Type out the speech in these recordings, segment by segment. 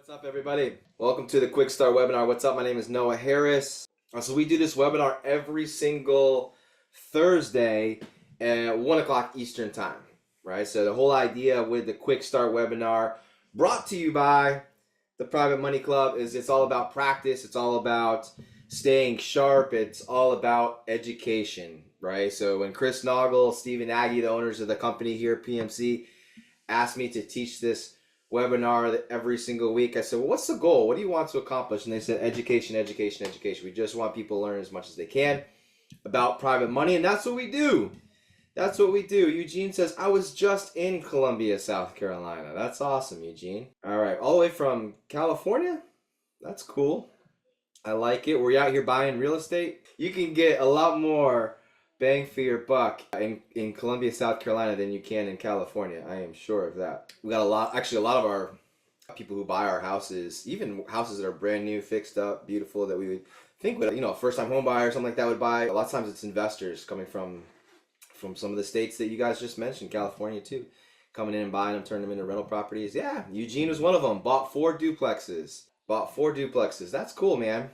What's up, everybody? Welcome to the Quickstart webinar. What's up? My name is Noah Harris. So we do this webinar every single Thursday at 1 o'clock Eastern time, right? So the whole idea with the Quickstart webinar, brought to you by the Private Money Club, is it's all about practice. It's all about staying sharp. It's all about education, right? So when Chris Naugle, Stephen Aggie, the owners of the company here at PMC, asked me to teach this webinar every single week, I said, well, what's the goal? What do you want to accomplish? And they said, education, education, education. We just want people to learn as much as they can about private money, and that's what we do. That's what we do. Eugene says, I was just in Columbia, South Carolina. That's awesome, Eugene. All right, all the way from California? That's cool. I like it. We're out here buying real estate. You can get a lot more bang for your buck in Columbia, South Carolina than you can in California. I am sure of that. We got a lot of our people who buy our houses, even houses that are brand new, fixed up, beautiful, that we would think would, a first-time home buyer or something like that would buy. A lot of times it's investors coming from some of the states that you guys just mentioned, California too, coming in and buying them, turning them into rental properties. Yeah, Eugene was one of them. Bought four duplexes. That's cool, man.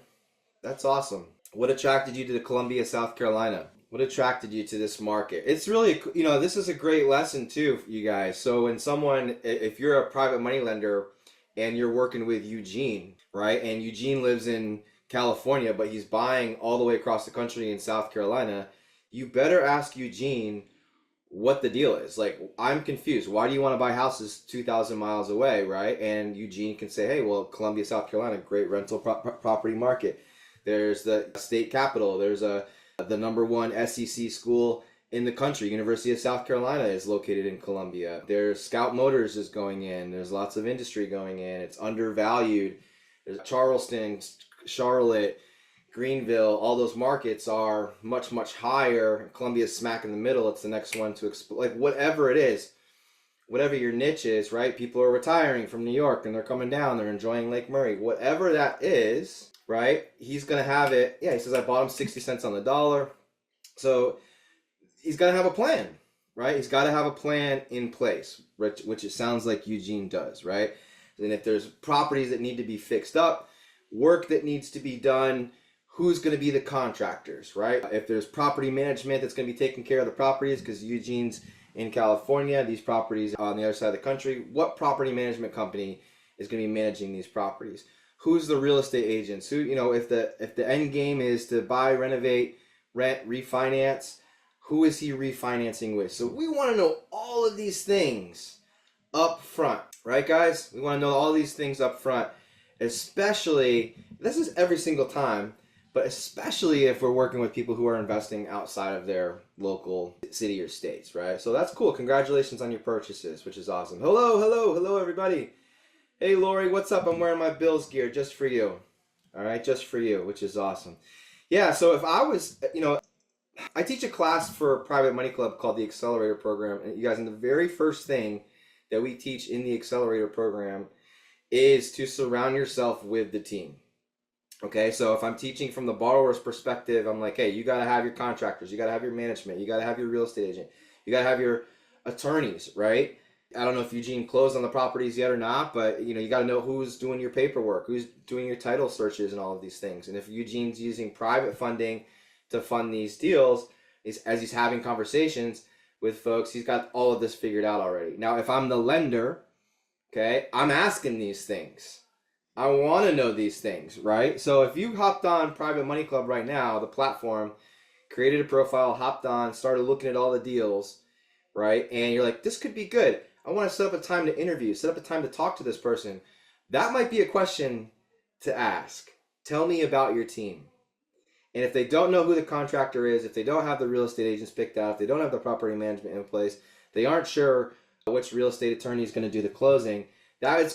That's awesome. What attracted you to the Columbia, South Carolina? What attracted you to this market? It's really, this is a great lesson too for you guys. So if you're a private money lender and you're working with Eugene, right? And Eugene lives in California, but he's buying all the way across the country in South Carolina, you better ask Eugene what the deal is. Like, I'm confused. Why do you want to buy houses 2,000 miles away, right? And Eugene can say, hey, well, Columbia, South Carolina, great rental property market. There's the state capital. There's the number one SEC school in the country. University of South Carolina is located in Columbia. There's Scout Motors is going in. There's lots of industry going in. It's undervalued. There's Charleston, Charlotte, Greenville. All those markets are much, much higher. Columbia's smack in the middle. It's the next one to explode. Like, whatever it is, whatever your niche is, right? People are retiring from New York and they're coming down. They're enjoying Lake Murray. Whatever that is, right? He's going to have it. Yeah, he says, I bought him 60 cents on the dollar. So he's got to have a plan, right? He's got to have a plan in place, which it sounds like Eugene does, right? And if there's properties that need to be fixed up, work that needs to be done, who's going to be the contractors, right? If there's property management that's going to be taking care of the properties, because Eugene's in California, these properties on the other side of the country, what property management company is going to be managing these properties? Who's the real estate agents? Who, if the end game is to buy, renovate, rent, refinance, who is he refinancing with? So we want to know all of these things up front, right, guys? We want to know all these things up front, especially, this is every single time, but especially if we're working with people who are investing outside of their local city or states, right? So that's cool. Congratulations on your purchases, which is awesome. Hello, everybody. Hey, Lori, what's up? I'm wearing my Bills gear just for you. All right, just for you, which is awesome. Yeah, so if I was, I teach a class for Private Money Club called the Accelerator Program. And you guys, and the very first thing that we teach in the Accelerator Program is to surround yourself with the team. Okay, so if I'm teaching from the borrower's perspective, I'm like, hey, you got to have your contractors. You got to have your management. You got to have your real estate agent. You got to have your attorneys, right? I don't know if Eugene closed on the properties yet or not, but you got to know who's doing your paperwork, who's doing your title searches and all of these things. And if Eugene's using private funding to fund these deals, as he's having conversations with folks, he's got all of this figured out already. Now, if I'm the lender, okay, I'm asking these things. I want to know these things, right? So if you hopped on Private Money Club right now, the platform, created a profile, hopped on, started looking at all the deals, right? And you're like, this could be good. I want to set up a time to interview, set up a time to talk to this person. That might be a question to ask. Tell me about your team. And if they don't know who the contractor is, if they don't have the real estate agents picked out, if they don't have the property management in place, they aren't sure which real estate attorney is going to do the closing, that's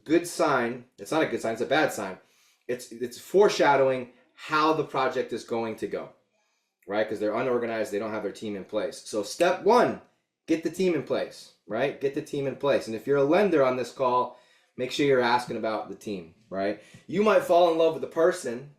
good sign. It's not a good sign, it's a bad sign. It's foreshadowing how the project is going to go, right? Because they're unorganized, they don't have their team in place. So step one, get the team in place, right? Get the team in place. And if you're a lender on this call, make sure you're asking about the team, right? You might fall in love with the person.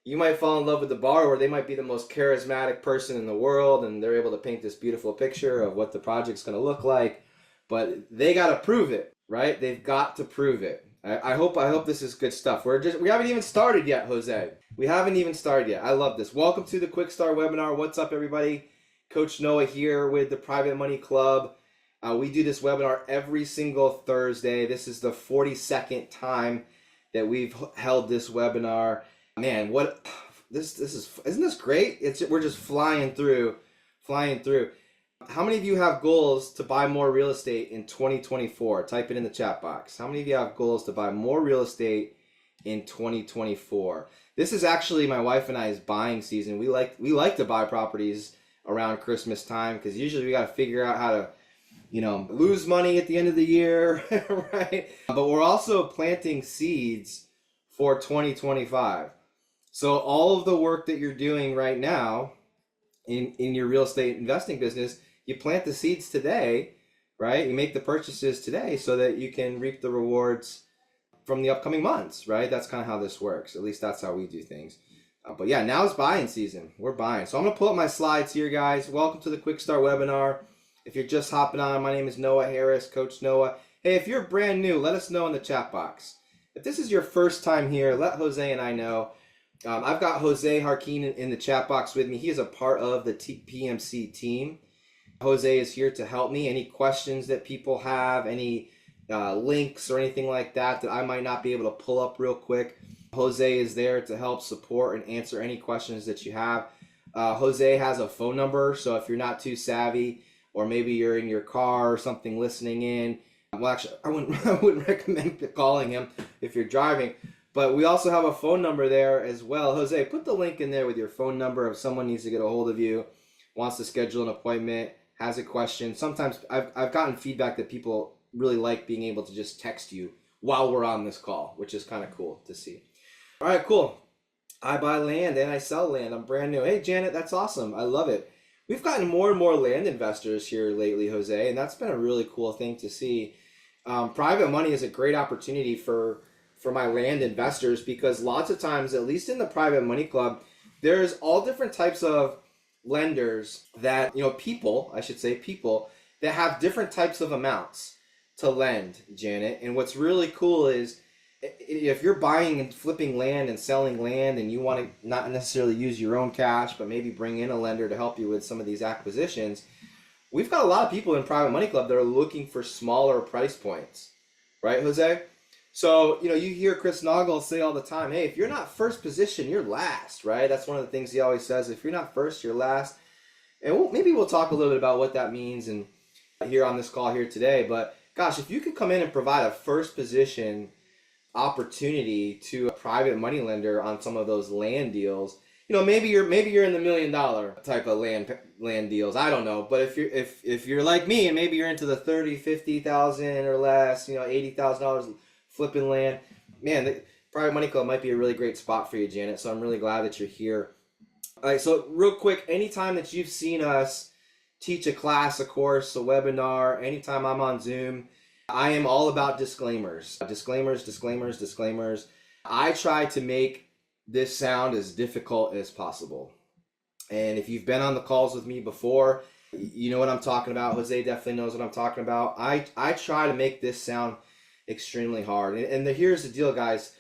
You might fall in love with the borrower. They might be the most charismatic person in the world, and they're able to paint this beautiful picture of what the project's going to look like. But they got to prove it. right? They've got to prove it. I hope this is good stuff. We haven't even started yet, Jose. We haven't even started yet. I love this. Welcome to the Quickstart webinar. What's up, everybody? Coach Noah here with the Private Money Club. We do this webinar every single Thursday. This is the 42nd time that we've held this webinar. Man, what this is, isn't this great? We're just flying through. How many of you have goals to buy more real estate in 2024? Type it in the chat box. How many of you have goals to buy more real estate in 2024? This is actually my wife and I's buying season. We like to buy properties around Christmas time because usually we got to figure out how to, lose money at the end of the year, right? But we're also planting seeds for 2025. So all of the work that you're doing right now in your real estate investing business, you plant the seeds today, right? You make the purchases today so that you can reap the rewards from the upcoming months, right? That's kind of how this works. At least that's how we do things. But yeah, now it's buying season. We're buying. So I'm going to pull up my slides here, guys. Welcome to the Quickstart webinar. If you're just hopping on, my name is Noah Harris, Coach Noah. Hey, if you're brand new, let us know in the chat box. If this is your first time here, let Jose and I know. I've got Jose Harkin in the chat box with me. He is a part of the PMC team. Jose is here to help me. Any questions that people have, any links or anything like that I might not be able to pull up real quick, Jose is there to help support and answer any questions that you have. Jose has a phone number, so if you're not too savvy or maybe you're in your car or something listening in, well, actually, I wouldn't recommend calling him if you're driving. But we also have a phone number there as well. Jose, put the link in there with your phone number if someone needs to get a hold of you, wants to schedule an appointment, has a question. Sometimes I've gotten feedback that people really like being able to just text you while we're on this call, which is kind of cool to see. All right, cool. I buy land and I sell land. I'm brand new. Hey, Janet, that's awesome. I love it. We've gotten more and more land investors here lately, Jose, and that's been a really cool thing to see. Private money is a great opportunity for my land investors because lots of times, at least in the Private Money Club, there's all different types of lenders that, people that have different types of amounts to lend, Janet. And what's really cool is if you're buying and flipping land and selling land and you want to not necessarily use your own cash, but maybe bring in a lender to help you with some of these acquisitions, we've got a lot of people in Private Money Club that are looking for smaller price points, right, Jose? So, you hear Chris Naugle say all the time, hey, if you're not first position, you're last, right? That's one of the things he always says. If you're not first, you're last. And maybe we'll talk a little bit about what that means and here on this call here today. But gosh, if you could come in and provide a first position opportunity to a private money lender on some of those land deals, maybe you're in the $1 million type of land deals. I don't know, but if you're like me and maybe you're into the $30,000-$50,000 or less, $80,000 flipping land, man, the Private Money Club might be a really great spot for you, Janet. So I'm really glad that you're here. All right, so real quick, anytime that you've seen us teach a class, a course, a webinar, anytime I'm on Zoom, I am all about disclaimers. Disclaimers. I try to make this sound as difficult as possible. And if you've been on the calls with me before, you know what I'm talking about. Jose definitely knows what I'm talking about. I try to make this sound extremely hard. And here's the deal, guys.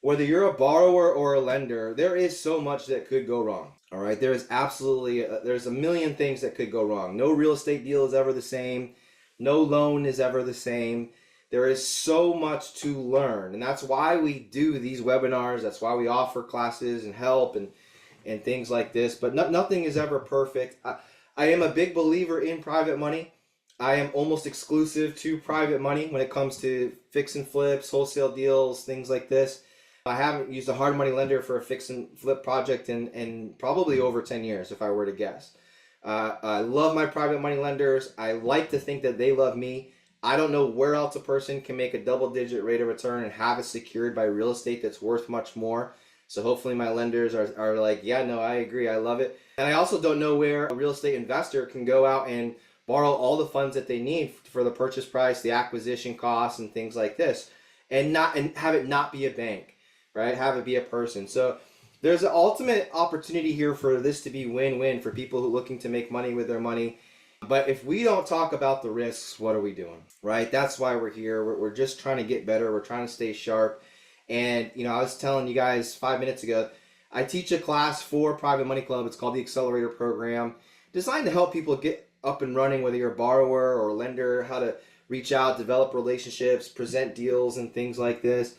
Whether you're a borrower or a lender, there is so much that could go wrong. All right, there's a million things that could go wrong. No real estate deal is ever the same. No loan is ever the same. There is so much to learn, and that's why we do these webinars. That's why we offer classes and help and things like this. But nothing is ever perfect. I am a big believer in private money. I am almost exclusive to private money when it comes to fix and flips, wholesale deals, things like this. I haven't used a hard money lender for a fix and flip project in probably over 10 years, if I were to guess. I love my private money lenders. I like to think that they love me. I don't know where else a person can make a double-digit rate of return and have it secured by real estate that's worth much more. So hopefully my lenders are like, yeah, no, I agree. I love it. And I also don't know where a real estate investor can go out and borrow all the funds that they need for the purchase price, the acquisition costs, and things like this, and have it not be a bank, right? Have it be a person. So there's an ultimate opportunity here for this to be win-win for people who are looking to make money with their money. But if we don't talk about the risks, what are we doing, right? That's why we're here. We're just trying to get better. We're trying to stay sharp. And, I was telling you guys 5 minutes ago, I teach a class for Private Money Club. It's called the Accelerator Program, designed to help people get up and running, whether you're a borrower or a lender, how to reach out, develop relationships, present deals, and things like this.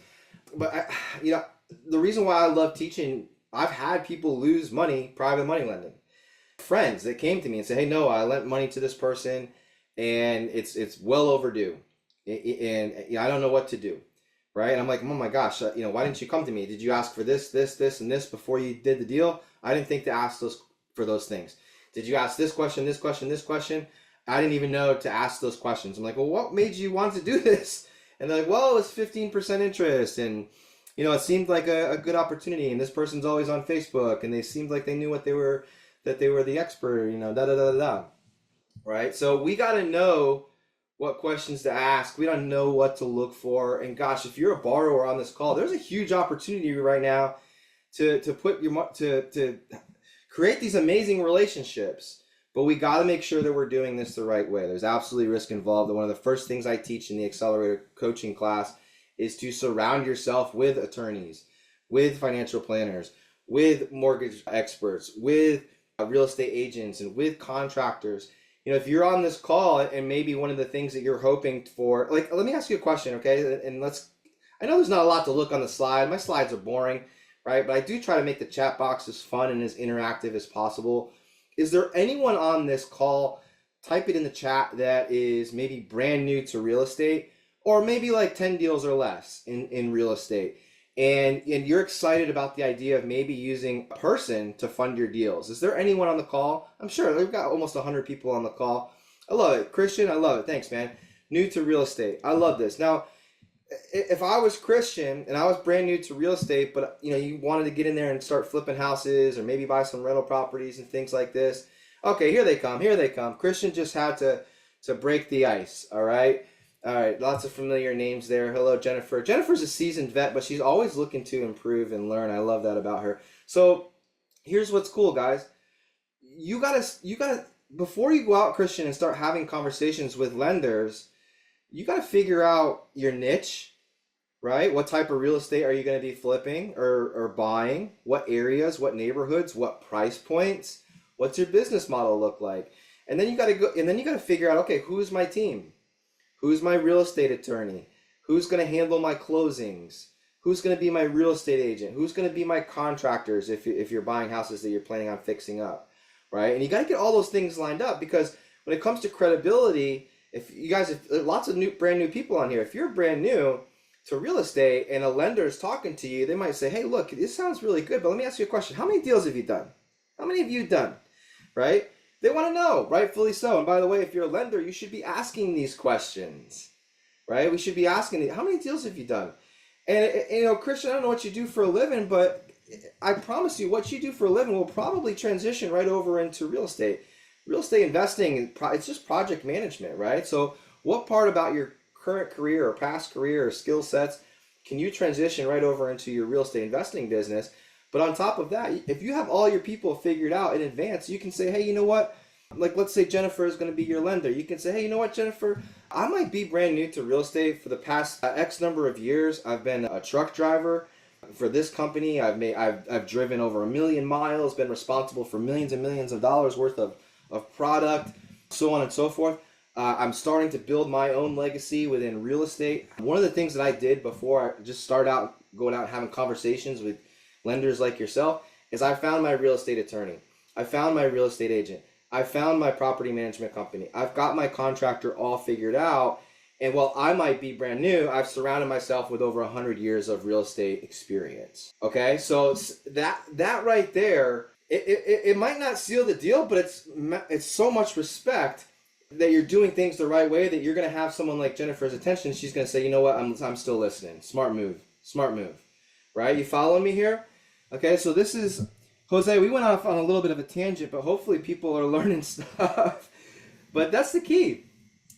But, the reason why I love teaching, I've had people lose money, private money lending. Friends that came to me and said, hey, no, I lent money to this person and it's well overdue. And I don't know what to do. Right? And I'm like, oh my gosh, why didn't you come to me? Did you ask for this, and this before you did the deal? I didn't think to ask for those things. Did you ask this question, this question, this question? I didn't even know to ask those questions. I'm like, well, what made you want to do this? And they're like, well, it's 15% interest. And, it seemed like a good opportunity. And this person's always on Facebook. And they seemed like they knew that they were the expert, Right? So we got to know what questions to ask. We don't know what to look for. And gosh, if you're a borrower on this call, there's a huge opportunity right now to create these amazing relationships. But we got to make sure that we're doing this the right way. There's absolutely risk involved. And one of the first things I teach in the Accelerator coaching class is to surround yourself with attorneys, with financial planners, with mortgage experts, with real estate agents, and with contractors. If you're on this call and maybe one of the things that you're hoping for, like, let me ask you a question, okay? And I know there's not a lot to look on the slide. My slides are boring, right? But I do try to make the chat box as fun and as interactive as possible. Is there anyone on this call, type it in the chat, that is maybe brand new to real estate, or maybe like 10 deals or less in real estate? And you're excited about the idea of maybe using a person to fund your deals. Is there anyone on the call? I'm sure we've got almost 100 people on the call. I love it. Christian, I love it. Thanks, man. New to real estate. I love this. Now, if I was Christian and I was brand new to real estate, but you wanted to get in there and start flipping houses or maybe buy some rental properties and things like this. Okay, here they come. Christian just had to break the ice, all right? All right, lots of familiar names there. Hello, Jennifer. Jennifer's a seasoned vet, but she's always looking to improve and learn. I love that about her. So here's what's cool, guys. You gotta, before you go out, Christian, and start having conversations with lenders, you gotta figure out your niche, right? What type of real estate are you gonna be flipping or buying? What areas, what neighborhoods, what price points? What's your business model look like? And then you gotta figure out, okay, who's my team? Who's my real estate attorney? Who's going to handle my closings? Who's going to be my real estate agent? Who's going to be my contractors if you're buying houses that you're planning on fixing up, right? And you got to get all those things lined up, because when it comes to credibility, if you guys, lots of brand new people on here, if you're brand new to real estate and a lender is talking to you, they might say, hey, look, this sounds really good, but let me ask you a question. How many deals have you done? How many have you done, right? They want to know, rightfully so. And by the way, if you're a lender, you should be asking these questions, right? We should be asking, how many deals have you done? And Christian, I don't know what you do for a living, but I promise you, what you do for a living will probably transition right over into real estate. Real estate investing, it's just project management, right? So what part about your current career or past career or skill sets can you transition right over into your real estate investing business? But on top of that, if you have all your people figured out in advance, you can say, hey, you know what? Like, let's say Jennifer is going to be your lender. You can say, hey, you know what, Jennifer? I might be brand new to real estate. For the past X number of years, I've been a truck driver for this company. I've driven over 1 million miles, been responsible for millions and millions of dollars worth of product, so on and so forth. I'm starting to build my own legacy within real estate. One of the things that I did before I just started out going out and having conversations with lenders like yourself is I found my real estate attorney. I found my real estate agent. I found my property management company. I've got my contractor all figured out. And while I might be brand new, I've surrounded myself with over 100 years of real estate experience. Okay, so that right there, it might not seal the deal, but it's so much respect that you're doing things the right way that you're going to have someone like Jennifer's attention. She's going to say, you know what, I'm still listening. Smart move, right? You follow me here? Okay, so this is, Jose, we went off on a little bit of a tangent, but hopefully people are learning stuff. But that's the key.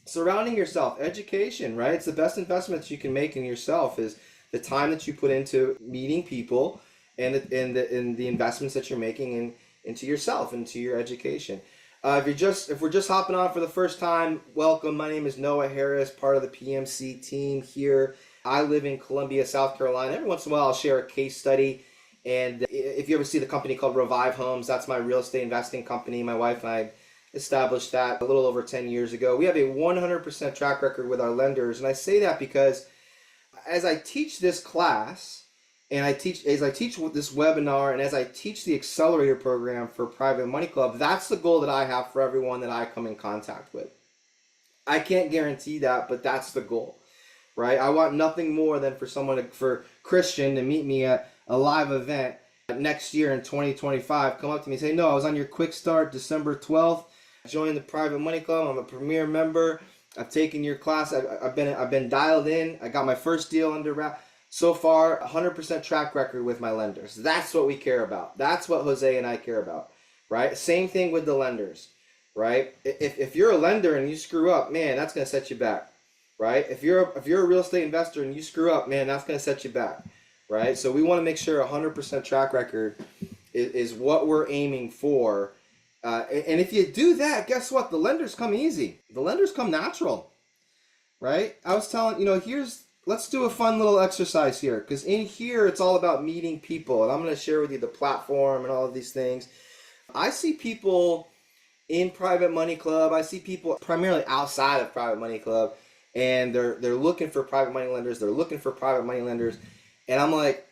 Surrounding yourself, education, right? It's the best investments you can make in yourself is the time that you put into meeting people and the investments that you're making into yourself, into your education. If we're just hopping on for the first time, welcome. My name is Noah Harris, part of the PMC team here. I live in Columbia, South Carolina. Every once in a while, I'll share a case study. And if you ever see the company called Revive Homes, that's my real estate investing company. My wife and I established that a little over 10 years ago. We have a 100% track record with our lenders. And I say that because as I teach this class, and as I teach this webinar, and as I teach the accelerator program for Private Money Club, that's the goal that I have for everyone that I come in contact with. I can't guarantee that, but that's the goal, right? I want nothing more than for Christian to meet me at a live event next year in 2025, come up to me and say, no, I was on your Quickstart December 12th, joined the Private Money Club, I'm a premier member, I've taken your class, I've been dialed in, I got my first deal under wrap. So far, 100% track record with my lenders. That's what we care about. That's what Jose and I care about, right? Same thing with the lenders, right? If you're a lender and you screw up, man, that's going to set you back, right? If you're a real estate investor and you screw up, man, that's going to set you back, right? So we want to make sure 100% track record is what we're aiming for. And if you do that, guess what? The lenders come easy. The lenders come natural, right? I was telling, let's do a fun little exercise here, because in here it's all about meeting people, and I'm going to share with you the platform and all of these things. I see people in Private Money Club. I see people primarily outside of Private Money Club, and they're looking for private money lenders. They're looking for private money lenders, and I'm like,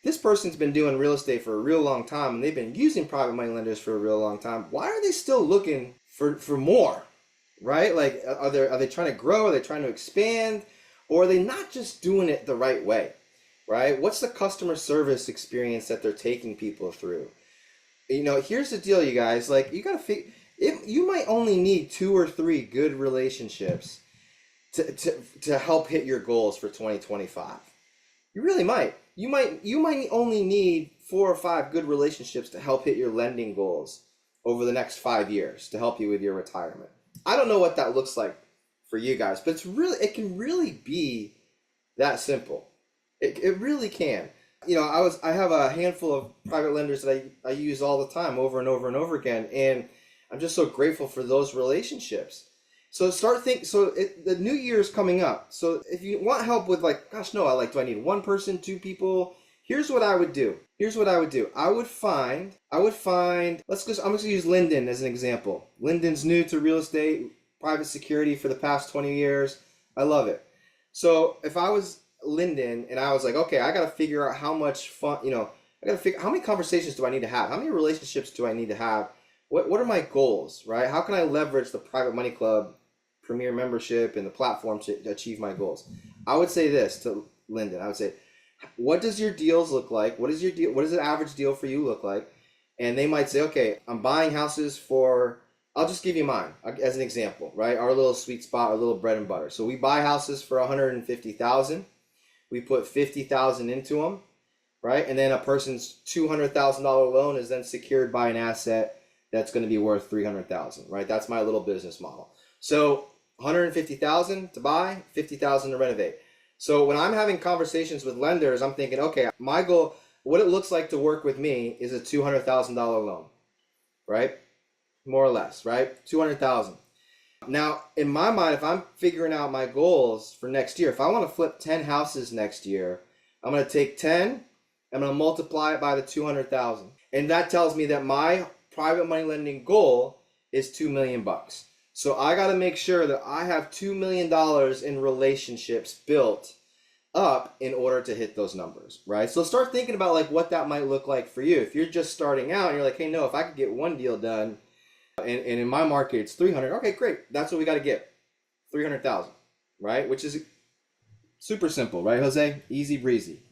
this person's been doing real estate for a real long time, and they've been using private money lenders for a real long time. Why are they still looking for more, right? Like, are they trying to grow? Are they trying to expand? Or are they not just doing it the right way, right? What's the customer service experience that they're taking people through? Here's the deal, you guys. Like, you got to figure, you might only need 2 or 3 good relationships to help hit your goals for 2025. You really might. You might only need 4 or 5 good relationships to help hit your lending goals over the next 5 years to help you with your retirement. I don't know what that looks like for you guys, but it can really be that simple. It really can. I have a handful of private lenders that I use all the time, over and over and over again, and I'm just so grateful for those relationships. So the new year is coming up. So if you want help with, like, gosh, no, do I need 1 person, 2 people? Here's what I would do. I would find, I'm just going to use Lyndon as an example. Lyndon's new to real estate, private security for the past 20 years. I love it. So if I was Lyndon and I was like, okay, I got to figure out how much fun, I got to figure how many conversations do I need to have? How many relationships do I need to have? What are my goals, right? How can I leverage the Private Money Club Premier membership and the platform to achieve my goals? I would say this to Lyndon. I would say, what does your deals look like? What does an average deal for you look like? And they might say, okay, I'm buying houses for, I'll just give you mine as an example, right? Our little sweet spot, our little bread and butter. So we buy houses for $150,000. We put $50,000 into them, right? And then a person's $200,000 loan is then secured by an asset that's going to be worth $300,000, right? That's my little business model. So $150,000 to buy, $50,000 to renovate. So when I'm having conversations with lenders, I'm thinking, okay, my goal, what it looks like to work with me is a $200,000 loan, right? More or less, right? $200,000. Now, in my mind, if I'm figuring out my goals for next year, if I want to flip 10 houses next year, I'm going to take 10, I'm going to multiply it by the 200,000. And that tells me that my private money lending goal is $2 million. So I got to make sure that I have $2 million in relationships built up in order to hit those numbers, right? So start thinking about, like, what that might look like for you. If you're just starting out and you're like, hey, no, if I could get 1 deal done, and in my market it's 300, okay, great. That's what we got to get, 300,000, right? Which is super simple, right, Jose? Easy breezy.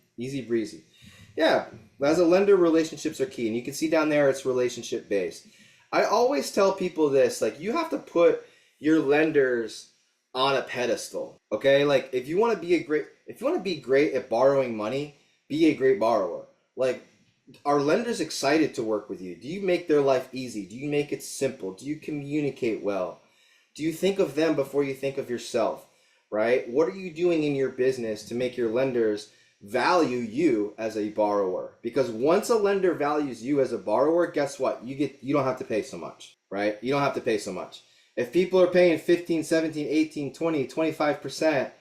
Yeah, as a lender, relationships are key, and you can see down there it's relationship based. I always tell people this, like, you have to put your lenders on a pedestal, okay? Like, if you want to be great at borrowing money, be a great borrower. Like, are lenders excited to work with you? Do you make their life easy? Do you make it simple? Do you communicate well? Do you think of them before you think of yourself, right? What are you doing in your business to make your lenders value you as a borrower? Because once a lender values you as a borrower, guess what? You don't have to pay so much. right? You don't have to pay so much. If people are paying 15, 17, 18, 20, 25%,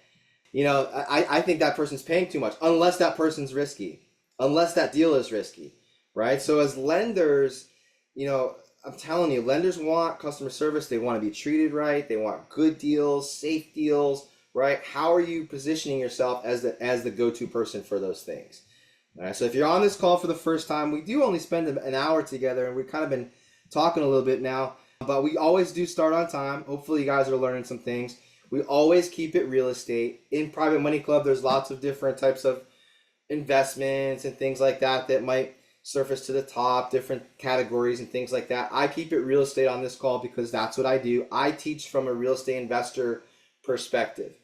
I think that person's paying too much, unless that person's risky, unless that deal is risky, right? So as lenders, I'm telling you, lenders want customer service. They want to be treated right. They want good deals, safe deals, right? How are you positioning yourself as the go-to person for those things? All right. So if you're on this call for the first time, we do only spend an hour together, and we've kind of been talking a little bit now, but we always do start on time. Hopefully you guys are learning some things. We always keep it real estate. In Private Money Club, there's lots of different types of investments and things like that might surface to the top, different categories and things like that. I keep it real estate on this call because that's what I do. I teach from a real estate investor perspective.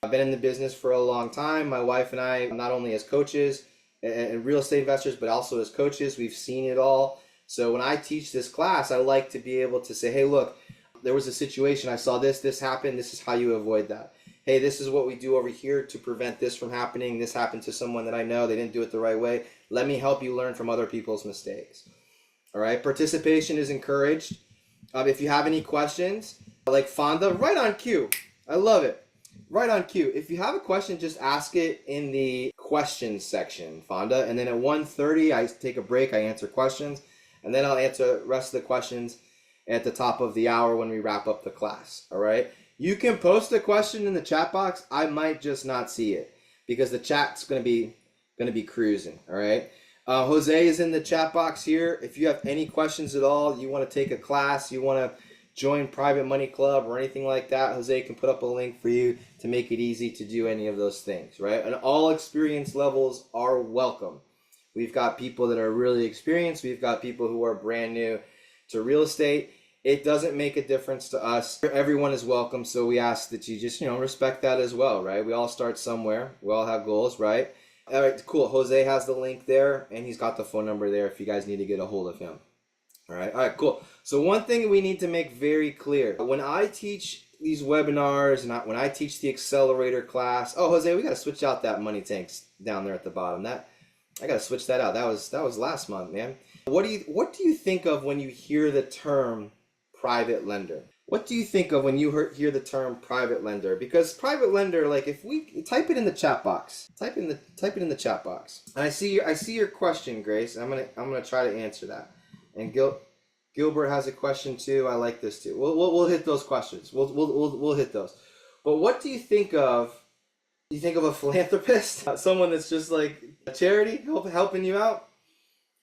I've been in the business for a long time. My wife and I, not only as coaches and real estate investors, but also as coaches, we've seen it all. So when I teach this class, I like to be able to say, hey, look, there was a situation, I saw this happened, this is how you avoid that. Hey, this is what we do over here to prevent this from happening. This happened to someone that I know, they didn't do it the right way. Let me help you learn from other people's mistakes. All right, participation is encouraged. If you have any questions, like Fonda, right on cue. I love it. Right on cue. If you have a question, just ask it in the questions section, Fonda. And then at 1:30, I take a break, I answer questions. And then I'll answer the rest of the questions at the top of the hour when we wrap up the class. All right. You can post a question in the chat box. I might just not see it because the chat's going to be cruising. All right. Jose is in the chat box here. If you have any questions at all, you want to take a class, you want to join Private Money Club or anything like that, Jose can put up a link for you to make it easy to do any of those things, right? And all experience levels are welcome. We've got people that are really experienced. We've got people who are brand new to real estate. It doesn't make a difference to us. Everyone is welcome. So we ask that you just, respect that as well, right? We all start somewhere. We all have goals, right? All right, cool. Jose has the link there and he's got the phone number there if you guys need to get a hold of him. All right, cool. So one thing we need to make very clear, when I teach these webinars and when I teach the accelerator class, Jose, we got to switch out that money tanks down there at the bottom. I got to switch that out. That was last month, man. What do you think of when you hear the term private lender? What do you think of when you hear the term private lender? Because private lender, like if we type it in the chat box, type it in the chat box. And I see your question, Grace. I'm gonna try to answer that. And Gilbert has a question too. I like this too. We'll hit those questions. We'll hit those. But what do you think of? Do you think of a philanthropist? Someone that's just like a charity helping you out?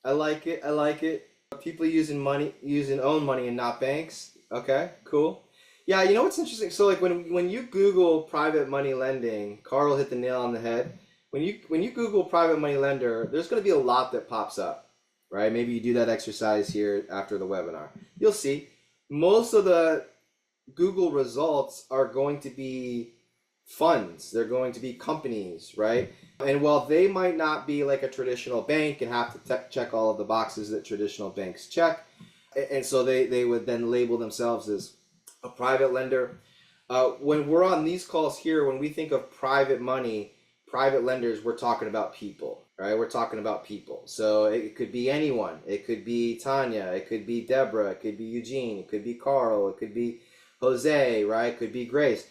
I like it. People using own money and not banks. Okay, cool. Yeah, you know what's interesting? So like when you Google private money lending, Carl hit the nail on the head. When you Google private money lender, there's going to be a lot that pops up, right? Maybe you do that exercise here after the webinar. You'll see most of the Google results are going to be funds. They're going to be companies, right? And while they might not be like a traditional bank and have to check all of the boxes that traditional banks check, and so they would then label themselves as a private lender. When we're on these calls here, when we think of private money, private lenders, we're talking about people, right? We're talking about people. So it could be anyone. It could be Tanya. It could be Deborah. It could be Eugene. It could be Carl. It could be Jose, right? It could be Grace.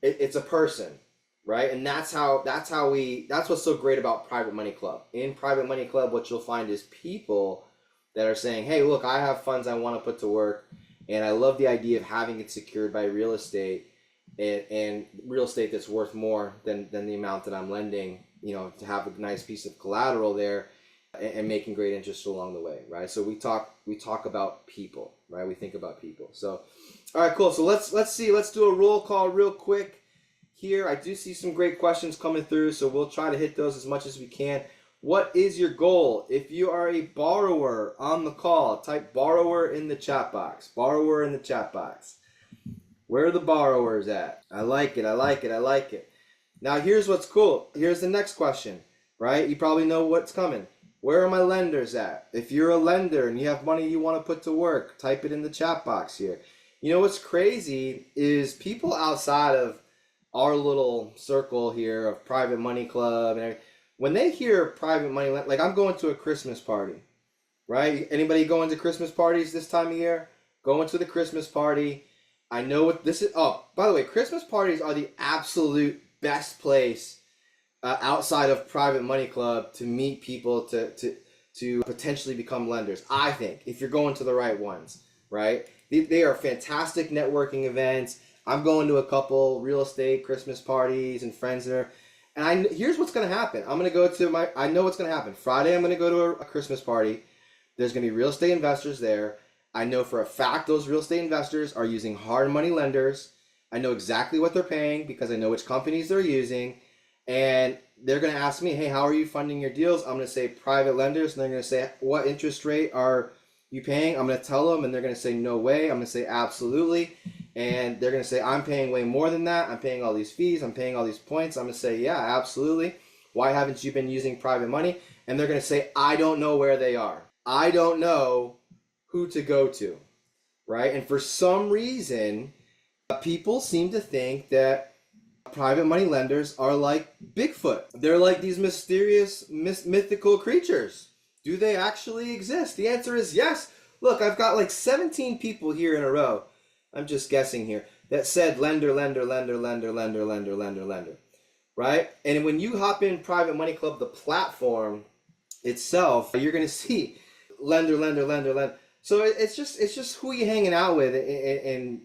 It's a person, right? And that's what's so great about Private Money Club. In Private Money Club, what you'll find is people that are saying, hey, look, I have funds I want to put to work, and I love the idea of having it secured by real estate, and real estate that's worth more than the amount that I'm lending, to have a nice piece of collateral there and making great interest along the way, right? So we talk about people, right? We think about people. So, all right, cool. So let's do a roll call real quick here. I do see some great questions coming through, so we'll try to hit those as much as we can. What is your goal? If you are a borrower on the call, type borrower in the chat box. Borrower in the chat box. Where are the borrowers at? I like it. Now here's what's cool. Here's the next question, right? You probably know what's coming. Where are my lenders at? If you're a lender and you have money you want to put to work, type it in the chat box here. You know what's crazy is people outside of our little circle here of Private Money Club and everything, when they hear private money, like I'm going to a Christmas party, right? Anybody going to Christmas parties this time of year? going to the Christmas party. I know what this is. Oh, by the way, Christmas parties are the absolute best place outside of Private Money Club to meet people to potentially become lenders. I think if you're going to the right ones, right? They are fantastic networking events. I'm going to a couple real estate Christmas parties and friends there. And here's what's going to happen. I know what's going to happen. Friday, I'm going to go to a Christmas party. There's going to be real estate investors there. I know for a fact those real estate investors are using hard money lenders. I know exactly what they're paying because I know which companies they're using. And they're going to ask me, hey, how are you funding your deals? I'm going to say private lenders. And they're going to say, what interest rate are you paying? I'm going to tell them, and they're going to say, no way. I'm going to say, absolutely. And they're going to say, I'm paying way more than that. I'm paying all these fees. I'm paying all these points. I'm going to say, yeah, absolutely. Why haven't you been using private money? And they're going to say, I don't know where they are. I don't know who to go to, right? And for some reason, people seem to think that private money lenders are like Bigfoot. They're like these mysterious, mythical creatures. Do they actually exist? The answer is yes. Look, I've got like 17 people here in a row, I'm just guessing here, that said lender, lender, lender, lender, lender, lender, lender, lender, right? And when you hop in Private Money Club, the platform itself, you're going to see lender, lender, lender, lender. So it's just who you're hanging out with. And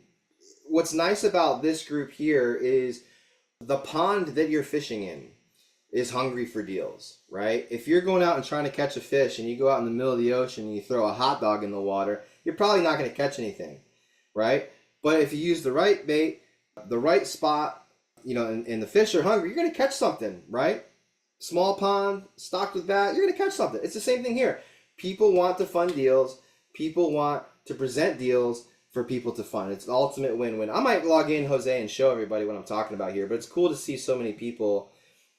what's nice about this group here is the pond that you're fishing in is hungry for deals, right? If you're going out and trying to catch a fish and you go out in the middle of the ocean and you throw a hot dog in the water, you're probably not going to catch anything, right? But if you use the right bait, the right spot, and the fish are hungry, you're going to catch something, right? Small pond, stocked with that, you're going to catch something. It's the same thing here. People want to fund deals. People want to present deals for people to fund. It's the ultimate win-win. I might log in, Jose, and show everybody what I'm talking about here, but it's cool to see so many people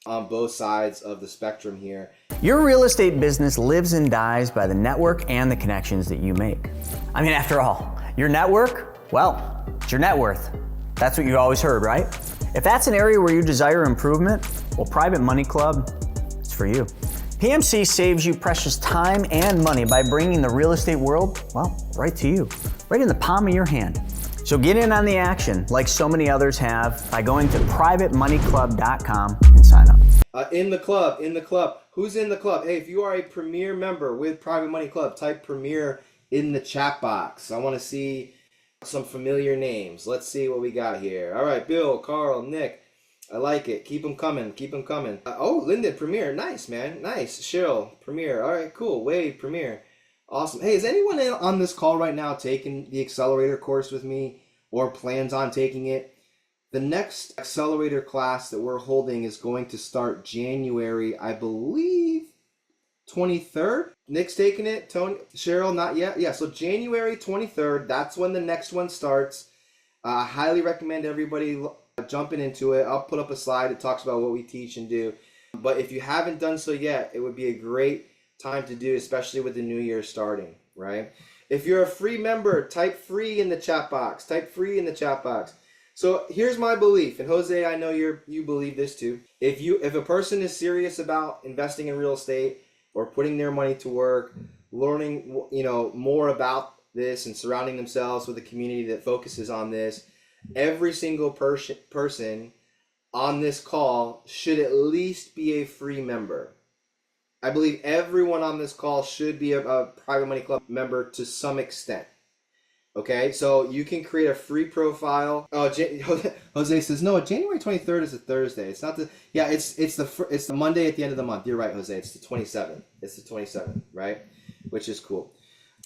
on both sides of the spectrum here. Your real estate business lives and dies by the network and the connections that you make. I mean, after all, your network, well, it's your net worth. That's what you always heard, right? If that's an area where you desire improvement, well, Private Money Club, it's for you. PMC saves you precious time and money by bringing the real estate world, well, right to you, right in the palm of your hand. So get in on the action, like so many others have, by going to privatemoneyclub.com and sign up. In the club. Who's in the club? Hey, if you are a Premier member with Private Money Club, type Premier in the chat box. I want to see some familiar names. Let's see what we got here. All right, Bill, Carl, Nick. I like it. Keep them coming. Oh, Lyndon, Premier. Nice, man. Nice. Cheryl, Premier. All right, cool. Wade, Premier. Awesome. Hey, is anyone on this call right now taking the accelerator course with me or plans on taking it? The next accelerator class that we're holding is going to start January, I believe, 23rd. Nick's taking it. Tony, Cheryl, not yet. Yeah, so January 23rd, that's when the next one starts. I highly recommend everybody jumping into it. I'll put up a slide that talks about what we teach and do. But if you haven't done so yet, it would be a great time to do, especially with the new year starting, right? If you're a free member, type free in the chat box. So here's my belief, and Jose, I know you believe this too. If a person is serious about investing in real estate or putting their money to work, learning more about this and surrounding themselves with a community that focuses on this, every single person on this call should at least be a free member. I believe everyone on this call should be a Private Money Club member to some extent. Okay, so you can create a free profile. Oh, Jose says no. January 23rd is a Thursday. It's not the. Yeah, it's the Monday at the end of the month. You're right, Jose. It's the 27th. Right? Which is cool.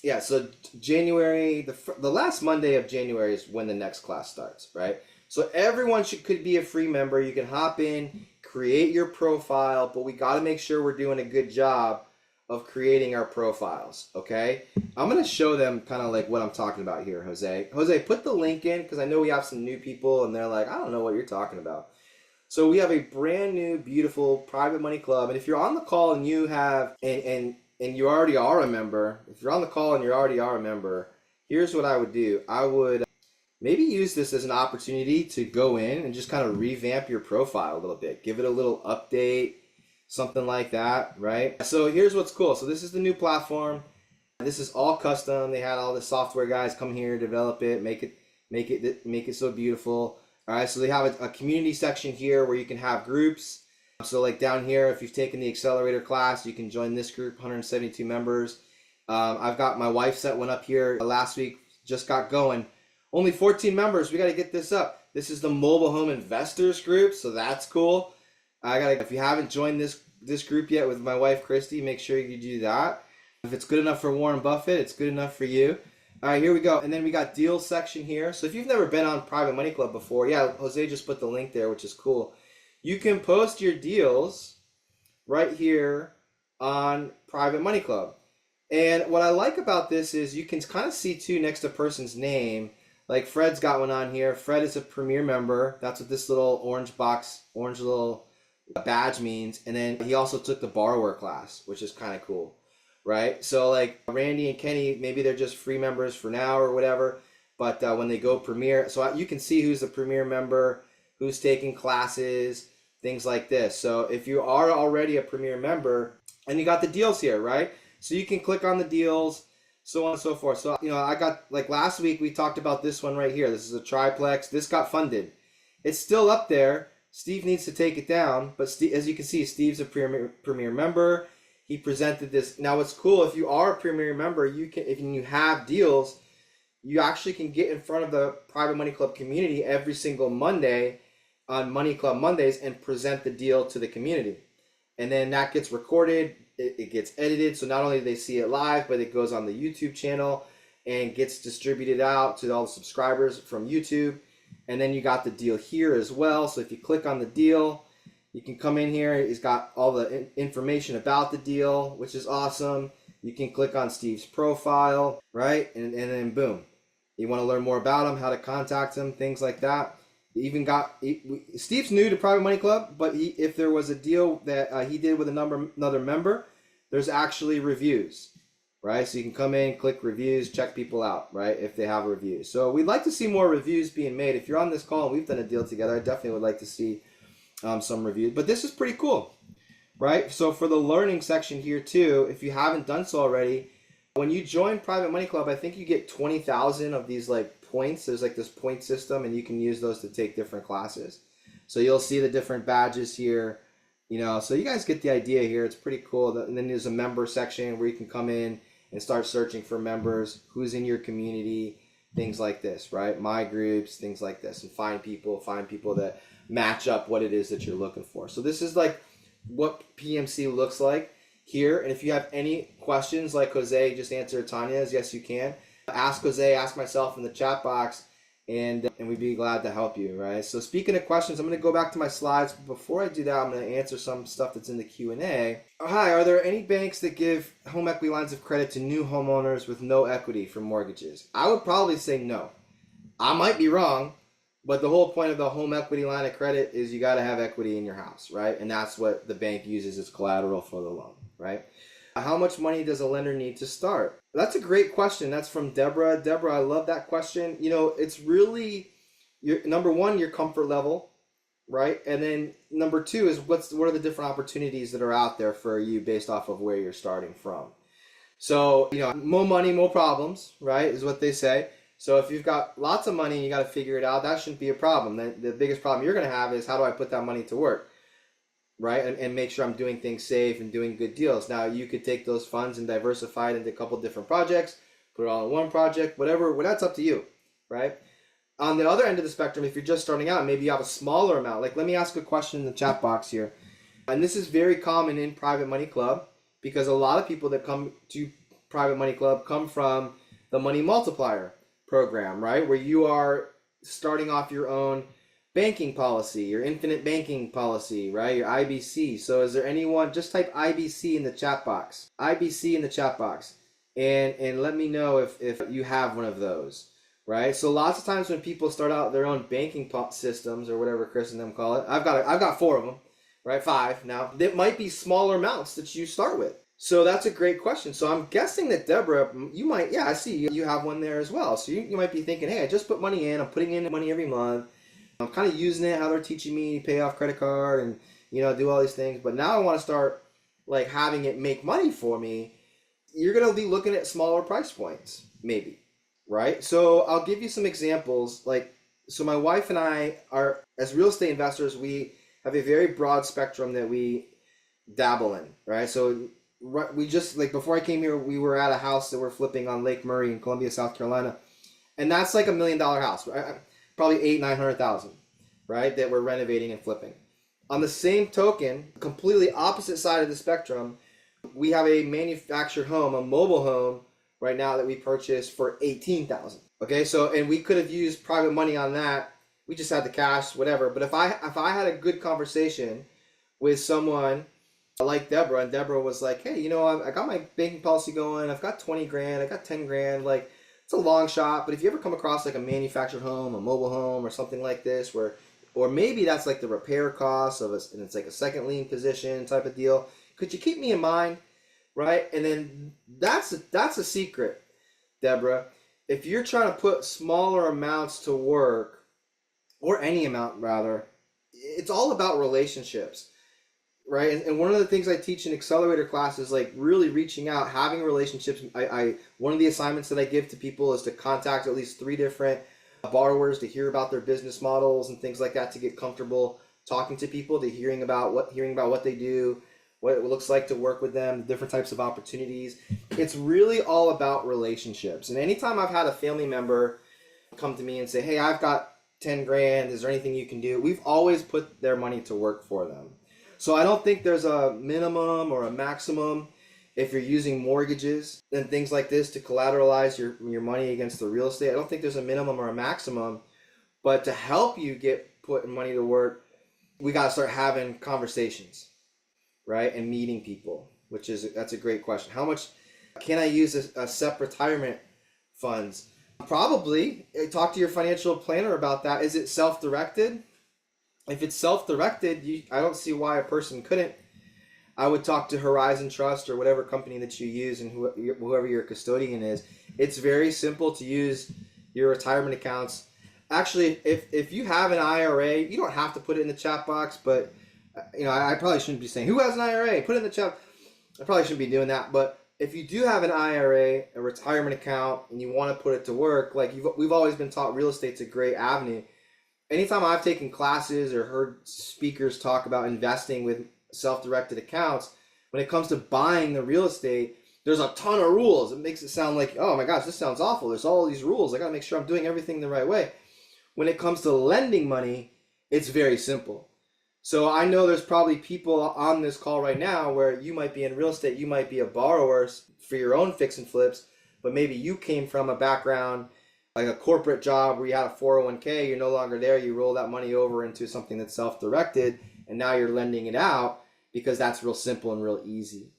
Yeah. So January, the last Monday of January is when the next class starts. Right. So everyone could be a free member. You can hop in, create your profile, but we got to make sure we're doing a good job of creating our profiles, okay? I'm going to show them kind of like what I'm talking about here, Jose. Jose, put the link in because I know we have some new people and they're like, I don't know what you're talking about. So we have a brand new, beautiful Private Money Club. And if you're on the call and you have, and you already are a member, if you're on the call and you already are a member, here's what I would do. I would maybe use this as an opportunity to go in and just kind of revamp your profile a little bit. Give it a little update, something like that, right? So here's what's cool. So this is the new platform. This is all custom. They had all the software guys come here, develop it, make it so beautiful. All right, so they have a community section here where you can have groups. So like down here, if you've taken the accelerator class, you can join this group, 172 members. I've got my wife set one up here last week, just got going. Only 14 members, we got to get this up. This is the mobile home investors group, so that's cool. If you haven't joined this group yet with my wife Christy, make sure you do that. If it's good enough for Warren Buffett, it's good enough for you. All right, here we go. And then we got deals section here. So if you've never been on Private Money Club before, yeah, Jose just put the link there, which is cool. You can post your deals right here on Private Money Club. And what I like about this is you can kind of see too next to a person's name. Like Fred's got one on here. Fred is a premier member. That's what this little orange little badge means. And then he also took the borrower class, which is kind of cool, right? So like Randy and Kenny, maybe they're just free members for now or whatever. But when they go premier, so you can see who's a premier member, who's taking classes, things like this. So if you are already a premier member, and you got the deals here, right? So you can click on the deals, so on and so forth. So, I got, like last week, we talked about this one right here. This is a triplex. This got funded. It's still up there. Steve needs to take it down. But as you can see, Steve's a premier member. He presented this. Now, what's cool, if you are a premier member, you can, if you have deals, you actually can get in front of the Private Money Club community every single Monday on Money Club Mondays and present the deal to the community. And then that gets recorded. It gets edited, so not only do they see it live, but it goes on the YouTube channel and gets distributed out to all the subscribers from YouTube. And then you got the deal here as well. So if you click on the deal, you can come in here. It's got all the information about the deal, which is awesome. You can click on Steve's profile, right? And then boom. You want to learn more about him, how to contact him, things like that. Steve's new to Private Money Club, but if there was a deal that he did with another member, there's actually reviews, right? So you can come in, click reviews, check people out, right, if they have reviews. So we'd like to see more reviews being made. If you're on this call and we've done a deal together, I definitely would like to see some reviews. But this is pretty cool, right? So for the learning section here too, if you haven't done so already, when you join Private Money Club, I think you get 20,000 of these like points. There's like this point system, and you can use those to take different classes. So you'll see the different badges here, so you guys get the idea here. It's pretty cool. And then there's a member section where you can come in and start searching for members, who's in your community, things like this, right? My groups, things like this, and find people that match up what it is that you're looking for. So this is like what PMC looks like here. And if you have any questions, like Jose just answered Tanya's, yes, you can. Ask Jose, ask myself in the chat box, and we'd be glad to help you, right? So speaking of questions, I'm going to go back to my slides. Before I do that, I'm going to answer some stuff that's in the Q&A. Hi, are there any banks that give home equity lines of credit to new homeowners with no equity for mortgages? I would probably say no. I might be wrong, but the whole point of the home equity line of credit is you got to have equity in your house, right? And that's what the bank uses as collateral for the loan, right? How much money does a lender need to start? That's a great question. That's from Deborah. Deborah, I love that question. It's really number one, your comfort level, right? And then number two is what are the different opportunities that are out there for you based off of where you're starting from. So, more money, more problems, right, is what they say. So if you've got lots of money and you got to figure it out, that shouldn't be a problem. The biggest problem you're going to have is how do I put that money to work? Right, and make sure I'm doing things safe and doing good deals. Now you could take those funds and diversify it into a couple different projects, put it all in one project, whatever. Well, that's up to you, right? On the other end of the spectrum, if you're just starting out, maybe you have a smaller amount. Like, let me ask a question in the chat box here, and this is very common in Private Money Club because a lot of people that come to Private Money Club come from the Money Multiplier program, right, where you are starting off your own banking policy, your infinite banking policy, right? Your IBC. So is there anyone, just type IBC in the chat box. IBC in the chat box. And let me know if you have one of those, right? So lots of times when people start out their own banking systems or whatever Chris and them call it, I've got 4 of them, right? 5 now. It might be smaller amounts that you start with. So that's a great question. So I'm guessing that Deborah, you might, yeah, I see you have one there as well. So you might be thinking, hey, I just put money in. I'm putting in money every month. I'm kind of using it, how they're teaching me to pay off credit card and, do all these things. But now I want to start, like, having it make money for me. you're going to be looking at smaller price points, maybe, right? So I'll give you some examples. So my wife and I are, as real estate investors, we have a very broad spectrum that we dabble in, right? So we just, before I came here, we were at a house that we're flipping on Lake Murray in Columbia, South Carolina. And that's like $1 million house, right? Probably 800,000-900,000, right? That we're renovating and flipping. On the same token, completely opposite side of the spectrum, we have a manufactured home, a mobile home right now that we purchased for 18,000. Okay, so, and we could have used private money on that. We just had the cash, whatever. But if I had a good conversation with someone like Deborah, and Deborah was like, hey, I got my banking policy going. I've got 20 grand. I got 10 grand. It's a long shot. But if you ever come across like a manufactured home, a mobile home, or something like this, or maybe that's like the repair costs and it's like a second lien position type of deal, could you keep me in mind, right? And then that's a secret, Deborah. If you're trying to put smaller amounts to work, or any amount rather, it's all about relationships, right? And one of the things I teach in accelerator class is like really reaching out, having relationships. One of the assignments that I give to people is to contact at least 3 different borrowers to hear about their business models and things like that, to get comfortable talking to people, to hearing about what they do, what it looks like to work with them, the different types of opportunities. It's really all about relationships. And anytime I've had a family member come to me and say, hey, I've got 10 grand, is there anything you can do? We've always put their money to work for them. So I don't think there's a minimum or a maximum if you're using mortgages and things like this to collateralize your money against the real estate. I don't think there's a minimum or a maximum, but to help you get putting money to work, we got to start having conversations, right? And meeting people, that's a great question. How much can I use a SEP retirement funds? Probably talk to your financial planner about that. Is it self-directed? If it's self-directed, I don't see why a person couldn't. I would talk to Horizon Trust or whatever company that you use, and whoever your custodian is. It's very simple to use your retirement accounts. Actually, if you have an IRA, you don't have to put it in the chat box, but I probably shouldn't be saying, who has an IRA? Put it in the chat. I probably shouldn't be doing that, but if you do have an IRA, a retirement account, and you want to put it to work, we've always been taught real estate's a great avenue. Anytime I've taken classes or heard speakers talk about investing with self-directed accounts, when it comes to buying the real estate, there's a ton of rules. It makes it sound like, oh my gosh, this sounds awful. There's all these rules. I got to make sure I'm doing everything the right way. When it comes to lending money, it's very simple. So I know there's probably people on this call right now where you might be in real estate, you might be a borrower for your own fix and flips, but maybe you came from a background like a corporate job where you had a 401k, you're no longer there, you roll that money over into something that's self-directed, and now you're lending it out because that's real simple and real easy,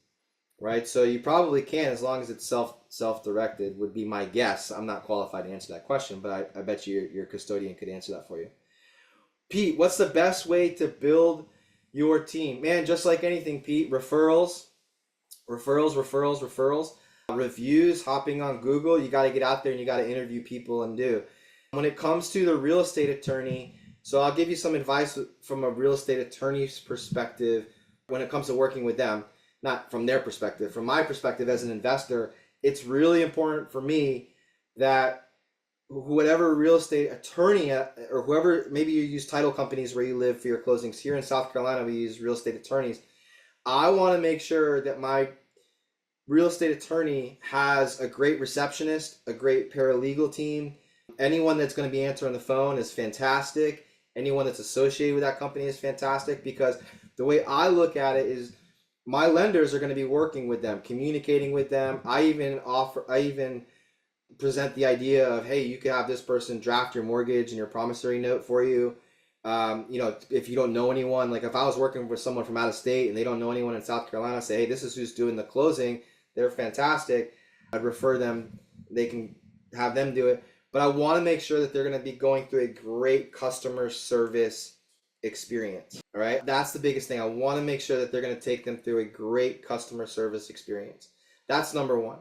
right? So you probably can, as long as it's self-directed, would be my guess. I'm not qualified to answer that question, but I bet you your custodian could answer that for you. Pete, what's the best way to build your team? Man, just like anything, Pete, referrals, reviews, hopping on Google. You got to get out there and you got to interview people and do. When it comes to the real estate attorney, so I'll give you some advice from a real estate attorney's perspective when it comes to working with them, not from their perspective. From my perspective as an investor, it's really important for me that whatever real estate attorney or whoever, maybe you use title companies where you live for your closings. Here in South Carolina, we use real estate attorneys. I want to make sure that my real estate attorney has a great receptionist, a great paralegal team. Anyone that's going to be answering the phone is fantastic. Anyone that's associated with that company is fantastic, because the way I look at it is my lenders are going to be working with them, communicating with them. I even present the idea of, hey, you could have this person draft your mortgage and your promissory note for you. If you don't know anyone, like if I was working with someone from out of state and they don't know anyone in South Carolina, say, hey, this is who's doing the closing. They're fantastic. I'd refer them. They can have them do it. But I want to make sure that they're going to be going through a great customer service experience. All right. That's the biggest thing. I want to make sure that they're going to take them through a great customer service experience. That's number one,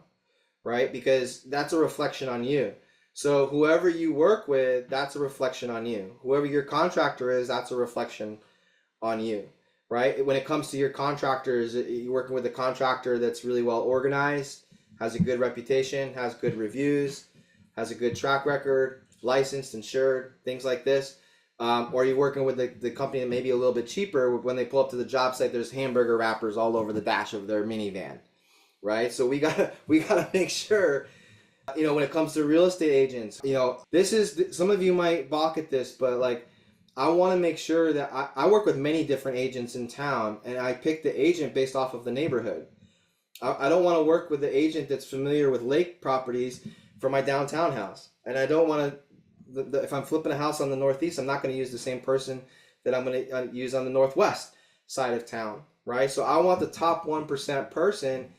right? Because that's a reflection on you. So whoever you work with, that's a reflection on you. Whoever your contractor is, that's a reflection on you, right? When it comes to your contractors, you're working with a contractor that's really well organized, has a good reputation, has good reviews, has a good track record, licensed, insured, things like this. Or you're working with the company that may be a little bit cheaper. When they pull up to the job site, there's hamburger wrappers all over the dash of their minivan, right? So we gotta make sure, when it comes to real estate agents, some of you might balk at this, but like, I want to make sure that I work with many different agents in town, and I pick the agent based off of the neighborhood. I don't want to work with the agent that's familiar with lake properties for my downtown house. And I don't want to, if I'm flipping a house on the Northeast, I'm not going to use the same person that I'm going to use on the Northwest side of town, right? So I want the top 1% person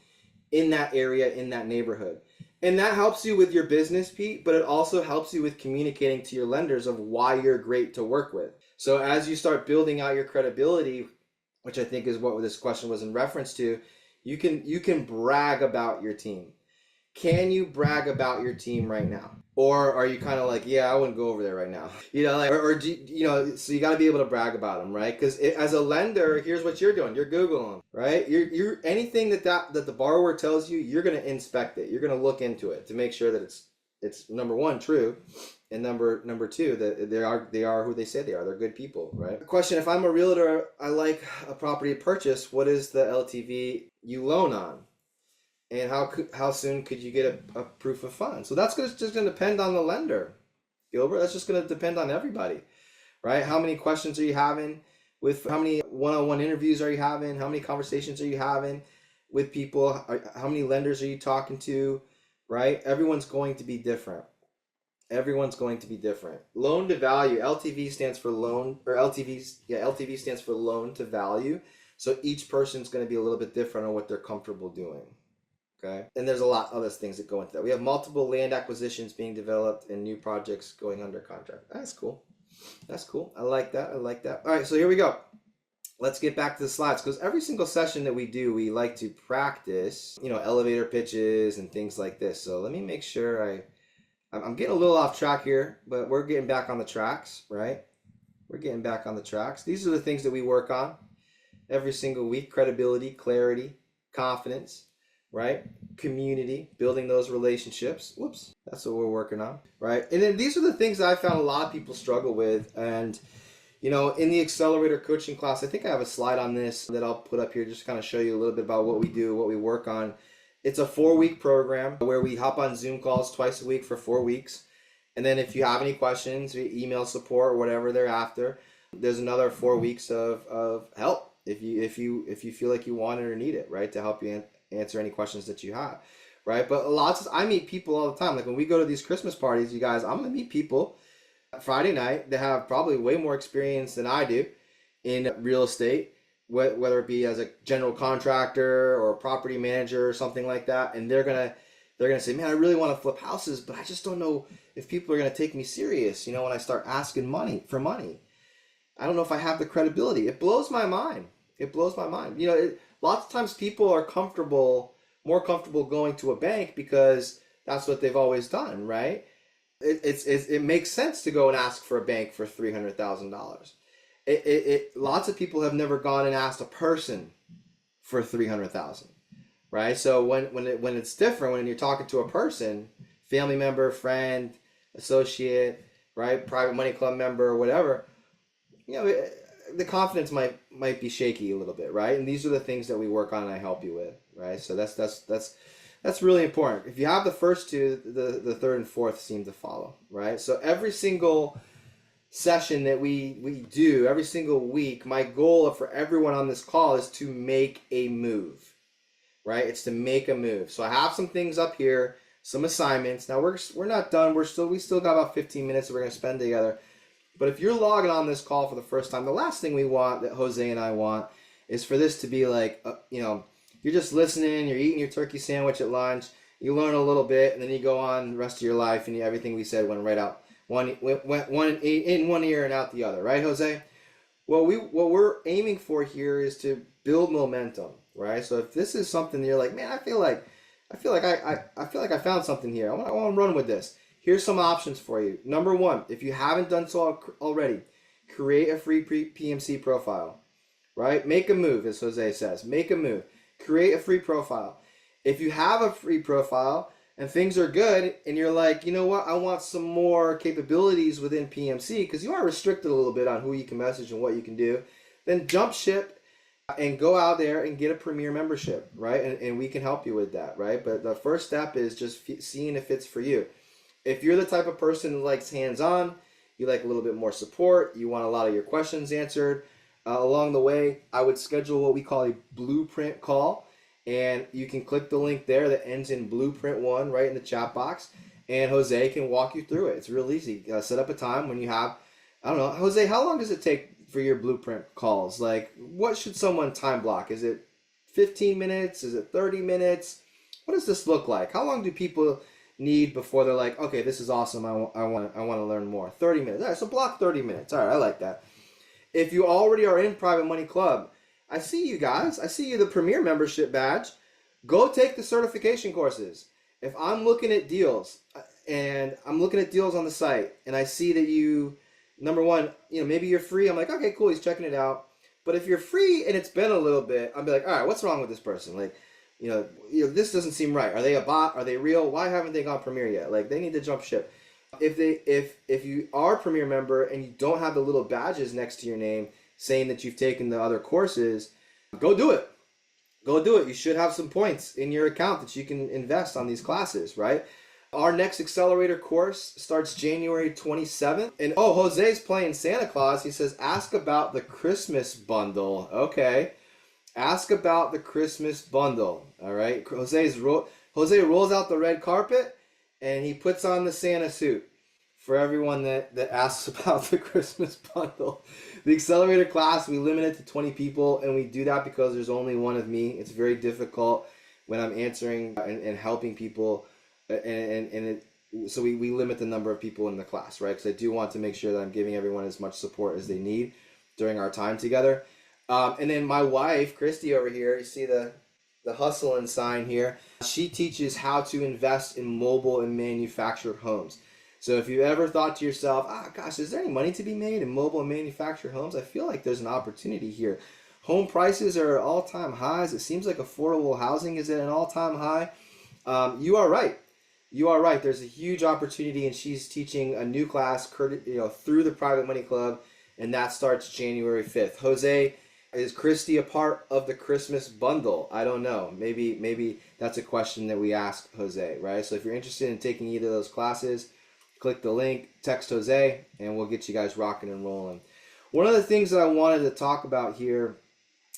in that area, in that neighborhood. And that helps you with your business, Pete, but it also helps you with communicating to your lenders of why you're great to work with. So as you start building out your credibility, which I think is what this question was in reference to, you can brag about your team. Can you brag about your team right now? Or are you kind of like, yeah, I wouldn't go over there right now? So you got to be able to brag about them, right? Because as a lender, here's what you're doing. You're Googling, right? You're anything that the borrower tells you, you're going to inspect it. You're going to look into it to make sure that it's number one, true. And number two, that they are who they say they are. They're good people, right? Question: if I'm a realtor, I like a property purchase. What is the LTV you loan on? And how soon could you get a proof of funds? So that's just going to depend on the lender, Gilbert. That's just going to depend on everybody, right? How many questions are you having? How many one-on-one interviews are you having? How many conversations are you having with people? How many lenders are you talking to, right? Everyone's going to be different. Everyone's going to be different. Loan to value, LTV stands for loan, or LTV stands for loan to value. So each person's going to be a little bit different on what they're comfortable doing. Okay. And there's a lot of other things that go into that. We have multiple land acquisitions being developed and new projects going under contract. That's cool. That's cool. I like that. All right, so here we go. Let's get back to the slides, because every single session that we do, we like to practice, elevator pitches and things like this. So let me make sure I'm getting a little off track here, but we're getting back on the tracks, right? We're getting back on the tracks. These are the things that we work on every single week: credibility, clarity, confidence, right? Community, building those relationships. Whoops, that's what we're working on, right? And then these are the things that I found a lot of people struggle with. And, in the accelerator coaching class, I think I have a slide on this that I'll put up here just to kind of show you a little bit about what we do, what we work on. It's a 4-week program where we hop on Zoom calls twice a week for 4 weeks. And then if you have any questions, email support or whatever they're after, there's another 4 weeks of help if you feel like you want it or need it, right? To help you answer any questions that you have, right? But I meet people all the time. Like when we go to these Christmas parties, you guys, I'm gonna meet people Friday night that have probably way more experience than I do in real estate, whether it be as a general contractor or a property manager or something like that. And they're gonna say, man, I really want to flip houses, but I just don't know if people are gonna take me serious. When I start asking for money, I don't know if I have the credibility. It blows my mind. Lots of times people are more comfortable going to a bank because that's what they've always done, right? It makes sense to go and ask for a bank for $300,000. Lots of people have never gone and asked a person for $300,000, right? So when it's different, when you're talking to a person, family member, friend, associate, right, private money club member, or whatever, the confidence might be shaky a little bit, right? And these are the things that we work on and I help you with, right? So that's really important. If you have the first two, the third and fourth seem to follow, right? So every single session that we do, every single week, my goal for everyone on this call is to make a move, right? It's to make a move. So I have some things up here, some assignments. Now we're not done. We still got about 15 minutes that we're going to spend together. But if you're logging on this call for the first time, the last thing we want, that Jose and I want, is for this to be like, you're just listening, you're eating your turkey sandwich at lunch, you learn a little bit, and then you go on the rest of your life, and everything we said went right out, went in one ear and out the other, right, Jose? What we're aiming for here is to build momentum, right? So if this is something that you're like, man, I feel like I found something here. I want to run with this. Here's some options for you. Number one, if you haven't done so already, create a free PMC profile, right? Make a move, as Jose says. Make a move. Create a free profile. If you have a free profile and things are good and you're like, you know what, I want some more capabilities within PMC, because you are restricted a little bit on who you can message and what you can do, then jump ship and go out there and get a premier membership, right? And we can help you with that, right? But the first step is just seeing if it's for you. If you're the type of person who likes hands-on, you like a little bit more support, you want a lot of your questions answered along the way, I would schedule what we call a blueprint call. And you can click the link there that ends in blueprint 1 right in the chat box. And Jose can walk you through it. It's real easy. Set up a time when you have, I don't know, Jose, how long does it take for your blueprint calls? Like, what should someone time block? Is it 15 minutes? Is it 30 minutes? What does this look like? How long do people need before they're like, okay, this is awesome, I want to learn more? 30 minutes. All right, so block 30 minutes. All right, I like that. If you already are in Private Money Club, I see you guys. I see you the Premier membership badge. Go take the certification courses. If I'm looking at deals and I'm looking at deals on the site and I see that you, number one, maybe you're free. I'm like, okay, cool, he's checking it out. But if you're free and it's been a little bit, I'll be like, all right, what's wrong with this person? Like, this doesn't seem right. Are they a bot? Are they real? Why haven't they gone Premier yet? Like, they need to jump ship. If you are a Premier member and you don't have the little badges next to your name saying that you've taken the other courses, go do it. Go do it. You should have some points in your account that you can invest on these classes, right? Our next accelerator course starts January 27th. And Jose's playing Santa Claus. He says, ask about the Christmas bundle. Okay. Ask about the Christmas bundle. All right. Jose rolls out the red carpet and he puts on the Santa suit for everyone that asks about the Christmas bundle. The accelerator class, we limit it to 20 people, and we do that because there's only one of me. It's very difficult when I'm answering and helping people, so we limit the number of people in the class, right? Because I do want to make sure that I'm giving everyone as much support as they need during our time together. And then my wife, Christy, over here, you see the hustling sign here. She teaches how to invest in mobile and manufactured homes. So if you ever thought to yourself, gosh, is there any money to be made in mobile and manufactured homes? I feel like there's an opportunity here. Home prices are at all-time highs. It seems like affordable housing is at an all-time high. You are right. You are right. There's a huge opportunity, and she's teaching a new class through the Private Money Club, and that starts January 5th. Jose, is Christy a part of the Christmas bundle? I don't know. Maybe that's a question that we ask Jose, right? So if you're interested in taking either of those classes, click the link, text Jose, and we'll get you guys rocking and rolling. One of the things that I wanted to talk about here,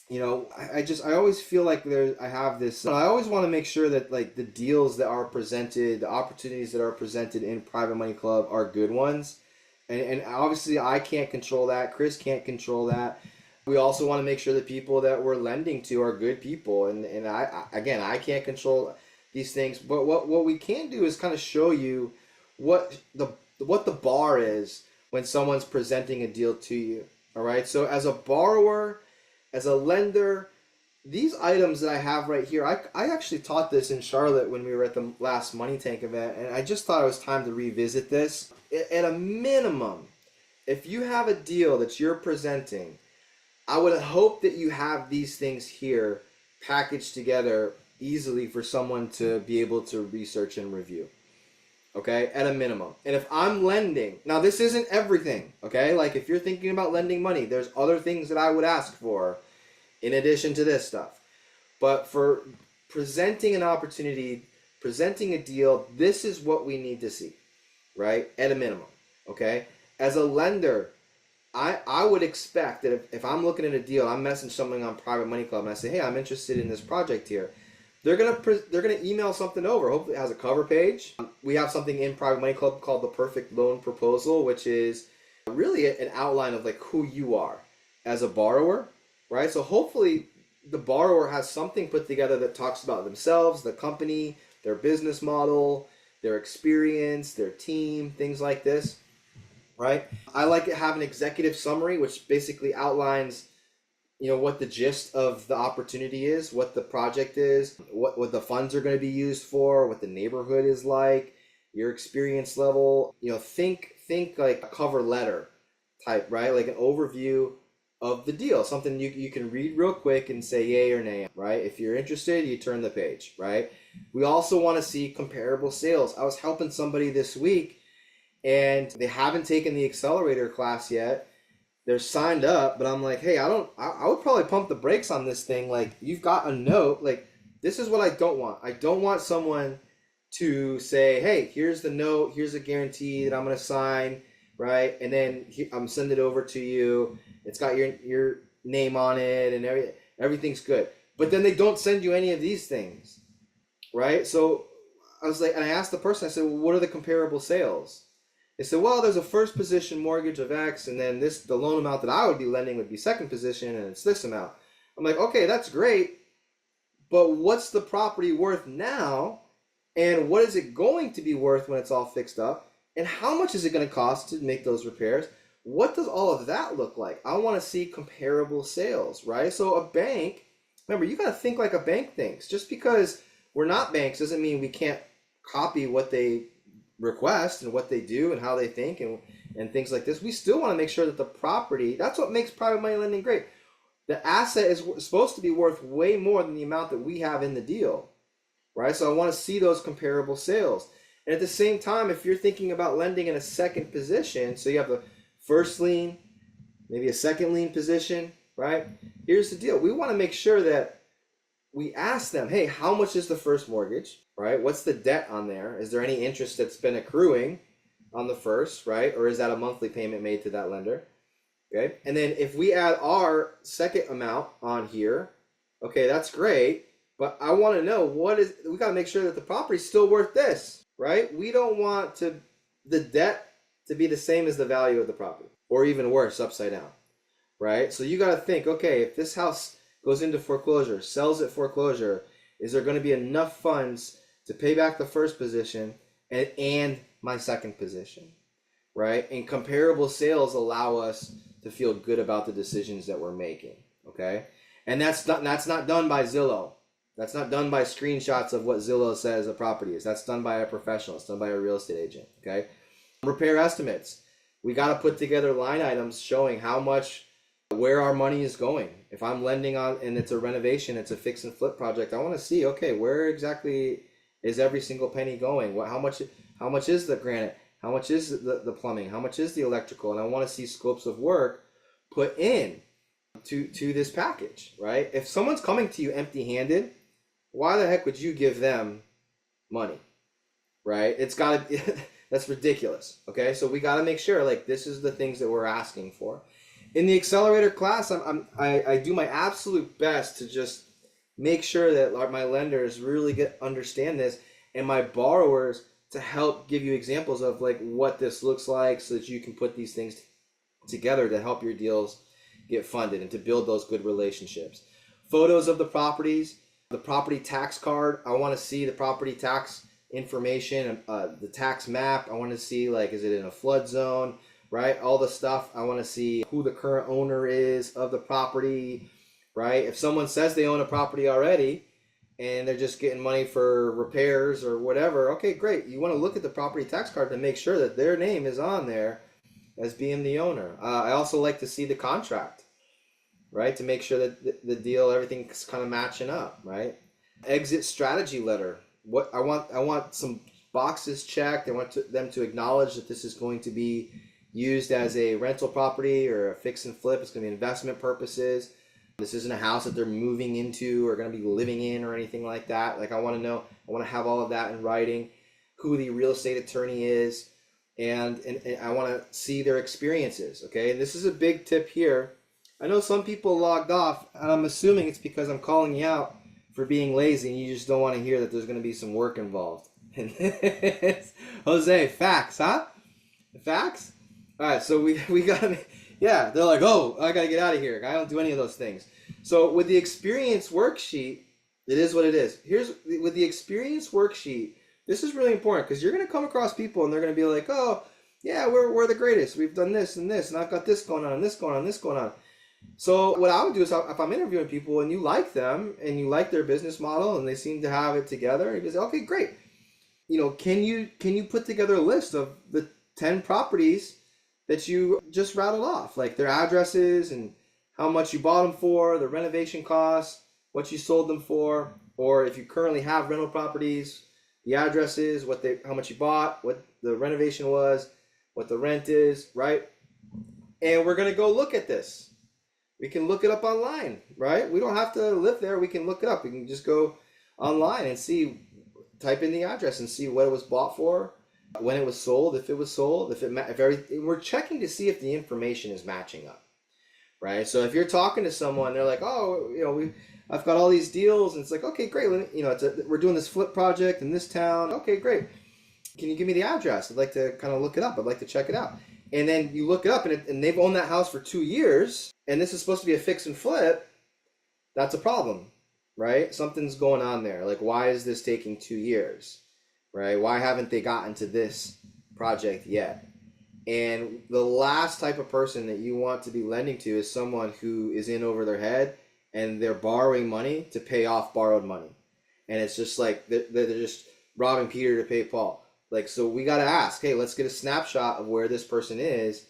I always feel like I have this, I always want to make sure that like the deals that are presented, the opportunities that are presented in Private Money Club are good ones. And obviously I can't control that. Chris can't control that. We also want to make sure the people that we're lending to are good people. And I can't control these things. But what we can do is kind of show you what the bar is when someone's presenting a deal to you. All right. So as a borrower, as a lender, these items that I have right here, I actually taught this in Charlotte when we were at the last Money Tank event, and I just thought it was time to revisit this. At a minimum, if you have a deal that you're presenting, I would hope that you have these things here packaged together easily for someone to be able to research and review. Okay, at a minimum. And if I'm lending, now this isn't everything, okay? Like if you're thinking about lending money, there's other things that I would ask for in addition to this stuff. But for presenting an opportunity, presenting a deal, this is what we need to see, right? At a minimum, okay? As a lender, I would expect that if I'm looking at a deal, I'm messaging someone on Private Money Club and I say, hey, I'm interested in this project here. They're gonna email something over. Hopefully it has a cover page. We have something in Private Money Club called the Perfect Loan Proposal, which is really an outline of like who you are as a borrower, right? So hopefully the borrower has something put together that talks about themselves, the company, their business model, their experience, their team, things like this, right? I like to have an executive summary, which basically outlines what the gist of the opportunity is, what the project is, what the funds are going to be used for, what the neighborhood is like, your experience level. Think like a cover letter type, right? Like an overview of the deal, something you can read real quick and say yay or nay, right? If you're interested, you turn the page, right? We also want to see comparable sales. I was helping somebody this week and they haven't taken the accelerator class yet. They're signed up, but I'm like, hey, I would probably pump the brakes on this thing. Like, you've got a note, like, this is what I don't want. I don't want someone to say, hey, here's the note, here's a guarantee that I'm going to sign, right? And then I'm send it over to you. It's got your name on it and everything's good. But then they don't send you any of these things, right? So I was like, and I asked the person, I said, well, what are the comparable sales? They said, well, there's a first position mortgage of X, and then the loan amount that I would be lending would be second position, and it's this amount. I'm like, okay, that's great, but what's the property worth now, and what is it going to be worth when it's all fixed up, and how much is it going to cost to make those repairs? What does all of that look like? I want to see comparable sales, right? So a bank, remember, you got to think like a bank thinks. Just because we're not banks doesn't mean we can't copy what they request and what they do and how they think and things like this. We still want to make sure that the property, that's what makes private money lending great. The asset is supposed to be worth way more than the amount that we have in the deal, right? So I want to see those comparable sales. And at the same time, if you're thinking about lending in a second position, so you have the first lien, maybe a second lien position, right? Here's the deal. We want to make sure that we ask them, hey, how much is the first mortgage, right? What's the debt on there? Is there any interest that's been accruing on the first, right? Or is that a monthly payment made to that lender? Okay. And then if we add our second amount on here, okay, that's great. But I want to know we got to make sure that the property's still worth this, right? We don't want the debt to be the same as the value of the property, or even worse, upside down, right? So you got to think, okay, if this house goes into foreclosure, sells at foreclosure, is there going to be enough funds to pay back the first position and my second position, right? And comparable sales allow us to feel good about the decisions that we're making, okay? And that's not done by Zillow. That's not done by screenshots of what Zillow says a property is. That's done by a professional. It's done by a real estate agent, okay? Repair estimates. We got to put together line items showing how much, where our money is going. If I'm lending on and it's a renovation, it's a fix and flip project, I want to see, okay, where exactly is every single penny going? How much is the granite? How much is the plumbing? How much is the electrical? And I want to see scopes of work put in to this package, right? If someone's coming to you empty-handed, why the heck would you give them money, right? It's got to that's ridiculous, okay? So we got to make sure, like, this is the things that we're asking for. In the accelerator class, I do my absolute best to just make sure that my lenders really understand this, and my borrowers to help give you examples of like what this looks like, so that you can put these things together to help your deals get funded and to build those good relationships. Photos of the properties, the property tax card. I want to see the property tax information, the tax map. I want to see, like, is it in a flood zone, right? All the stuff. I want to see who the current owner is of the property, right? If someone says they own a property already and they're just getting money for repairs or whatever, okay, great. You want to look at the property tax card to make sure that their name is on there as being the owner. I also like to see the contract, right? To make sure that the deal, everything's kind of matching up, right? Exit strategy letter. What I want some boxes checked. I want them to acknowledge that this is going to be used as a rental property or a fix and flip. It's going to be investment purposes. This isn't a house that they're moving into or going to be living in or anything like that. Like, I want to know, I want to have all of that in writing, who the real estate attorney is, and I want to see their experiences, okay? And this is a big tip here. I know some people logged off, and I'm assuming it's because I'm calling you out for being lazy and you just don't want to hear that there's going to be some work involved. Jose, facts, huh? Facts? All right, so we got to, yeah, they're like, oh, I got to get out of here. I don't do any of those things. So with the experience worksheet, it is what it is. With the experience worksheet, this is really important because you're going to come across people and they're going to be like, oh, yeah, we're the greatest. We've done this and this, and I've got this going on, and this going on, and this going on. So what I would do is, if I'm interviewing people and you like them and you like their business model and they seem to have it together, you say, okay, great. You know, can you put together a list of the 10 properties that you just rattled off, like their addresses and how much you bought them for, the renovation costs, what you sold them for, or if you currently have rental properties, the addresses, how much you bought, what the renovation was, what the rent is, right? And we're gonna go look at this. We can look it up online, right? We don't have to live there. We can look it up. We can just go online and see, type in the address and see what it was bought for, when it was sold, if it was sold, if everything. We're checking to see if the information is matching up, right? So if you're talking to someone, they're like, oh, I've got all these deals, and it's like, okay, great. We're doing this flip project in this town. Okay, great. Can you give me the address? I'd like to kind of look it up. I'd like to check it out. And then you look it up, and they've owned that house for 2 years, and this is supposed to be a fix and flip. That's a problem, right? Something's going on there. Like, why is this taking 2 years, right? Why haven't they gotten to this project yet? And the last type of person that you want to be lending to is someone who is in over their head, and they're borrowing money to pay off borrowed money. And it's just like they're just robbing Peter to pay Paul. Like, so we got to ask, hey, let's get a snapshot of where this person is.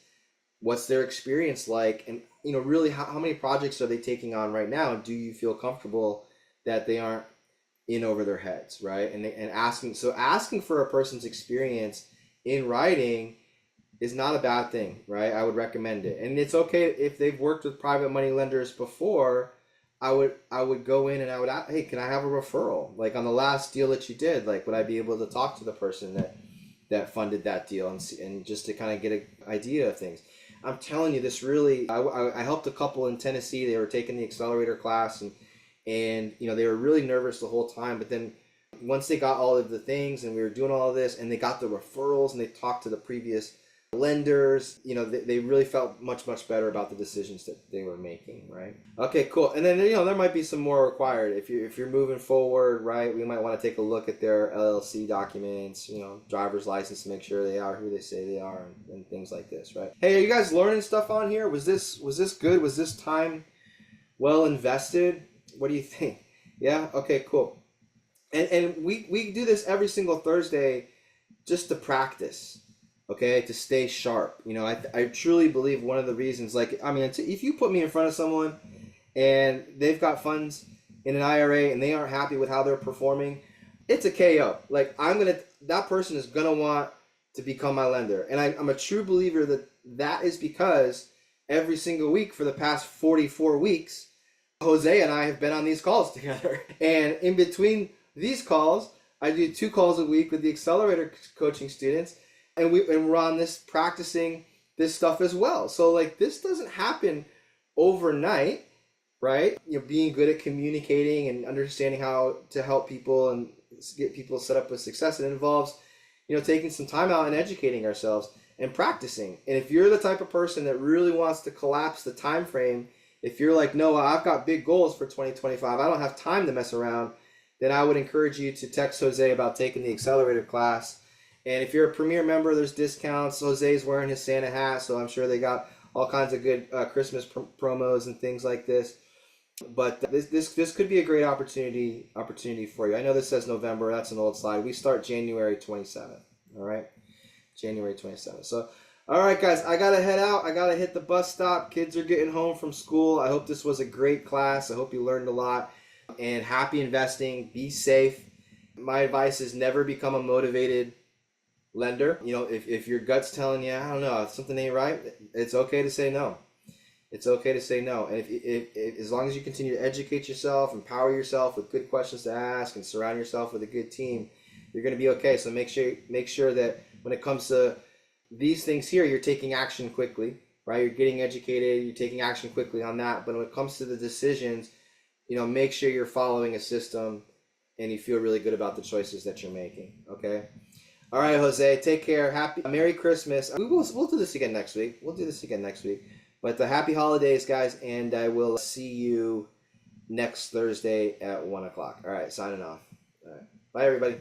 What's their experience like? And, really, how many projects are they taking on right now? And do you feel comfortable that they aren't in over their heads, right? And asking for a person's experience in writing is not a bad thing, right? I would recommend it. And it's okay if they've worked with private money lenders before. I would go in and I would ask, hey, can I have a referral? Like on the last deal that you did, like, would I be able to talk to the person that funded that deal and just to kind of get an idea of things? I'm telling you, this really, I helped a couple in Tennessee. They were taking the accelerator class and they were really nervous the whole time. But then once they got all of the things and we were doing all of this and they got the referrals and they talked to the previous lenders, they really felt much better about the decisions that they were making, right? Okay, cool. And then there might be some more required if you're moving forward, right? We might want to take a look at their LLC documents, driver's license to make sure they are who they say they are, and things like this, right? Hey, are you guys learning stuff on here? Was this good? Was this time well invested? What do you think? Yeah. Okay, cool. And we do this every single Thursday just to practice. Okay, to stay sharp. I truly believe one of the reasons, if you put me in front of someone and they've got funds in an IRA and they aren't happy with how they're performing, it's a KO. Like, that person is gonna want to become my lender. And I'm a true believer that is because every single week for the past 44 weeks, Jose and I have been on these calls together. And in between these calls, I do 2 calls a week with the accelerator coaching students. And we're on this practicing this stuff as well. So like, this doesn't happen overnight, right? Being good at communicating and understanding how to help people and get people set up with success. It involves, taking some time out and educating ourselves and practicing. And if you're the type of person that really wants to collapse the time frame, if you're like, no, I've got big goals for 2025, I don't have time to mess around, then I would encourage you to text Jose about taking the accelerator class. And if you're a Premier member, there's discounts. Jose's wearing his Santa hat, so I'm sure they got all kinds of good Christmas promos and things like this. But this could be a great opportunity for you. I know this says November. That's an old slide. We start January 27th. All right, January 27th. So, all right, guys, I gotta head out. I gotta hit the bus stop. Kids are getting home from school. I hope this was a great class. I hope you learned a lot. And happy investing. Be safe. My advice is never become a motivated lender. If your gut's telling you, I don't know, if something ain't right, it's okay to say no. It's okay to say no. And if as long as you continue to educate yourself, empower yourself with good questions to ask, and surround yourself with a good team, you're going to be okay. So make sure that when it comes to these things here, you're taking action quickly, right? You're getting educated, you're taking action quickly on that. But when it comes to the decisions, make sure you're following a system and you feel really good about the choices that you're making, okay? All right, Jose, take care. Merry Christmas. We'll do this again next week. But happy holidays, guys, and I will see you next Thursday at 1 o'clock. All right, signing off. All right. Bye, everybody.